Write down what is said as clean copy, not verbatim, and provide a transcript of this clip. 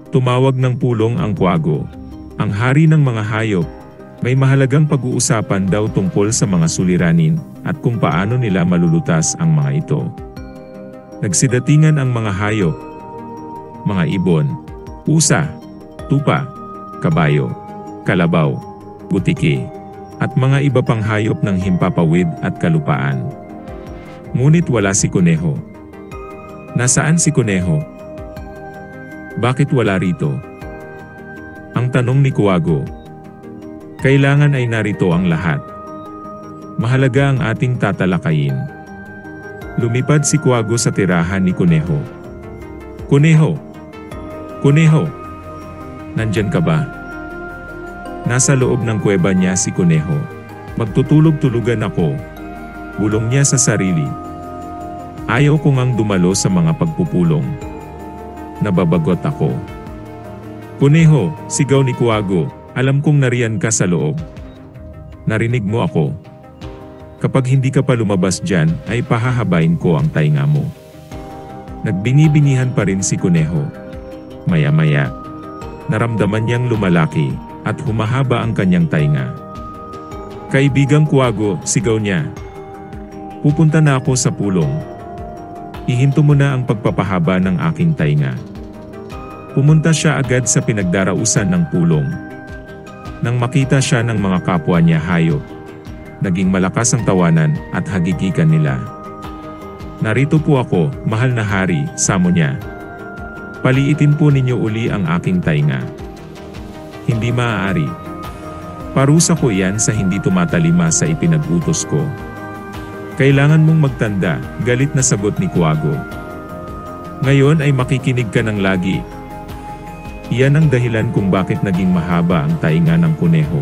Tumawag ng pulong ang kwago. Ang hari ng mga hayop. May mahalagang pag-uusapan daw tungkol sa mga suliranin at kung paano nila malulutas ang mga ito. Nagsidatingan ang mga hayop. Mga ibon, pusa, tupa, kabayo, kalabaw, butiki, at mga iba pang hayop ng himpapawid at kalupaan. Ngunit wala si Kuneho. Nasaan si Kuneho? Bakit wala rito? Ang tanong ni Kuwago. Kailangan ay narito ang lahat. Mahalaga ang ating tatalakayin. Lumipad si Kuwago sa tirahan ni Kuneho. Kuneho! Kuneho! Nandyan ka ba? Nasa loob ng kuweba niya si Kuneho. Magtutulog-tulugan ako. Bulong niya sa sarili. Ayaw ko ngang dumalo sa mga pagpupulong. Nababagot ako. Kuneho, sigaw ni Kuwago. Alam kong nariyan ka sa loob. Narinig mo ako. Kapag hindi ka pa lumabas dyan, ay pahahabain ko ang tainga mo. Nagbingi-bingihan pa rin si Kuneho. Maya-maya, naramdaman niyang lumalaki at humahaba ang kanyang tainga. Kaibigang Kuwago, sigaw niya. Pupunta na ako sa pulong. Ihinto mo na ang pagpapahaba ng aking tainga. Pumunta siya agad sa pinagdarausan ng pulong. Nang makita siya ng mga kapwa niya hayop, naging malakas ang tawanan at hagigikan nila. Narito po ako, mahal na hari, samo niya. Paliitin po ninyo uli ang aking tainga. Hindi maaari. Parusa ko iyan sa hindi tumatalima sa ipinag-utos ko. Kailangan mong magtanda, galit na sagot ni Kuwago. Ngayon ay makikinig ka ng lagi. Iyan ang dahilan kung bakit naging mahaba ang tainga ng Kuneho.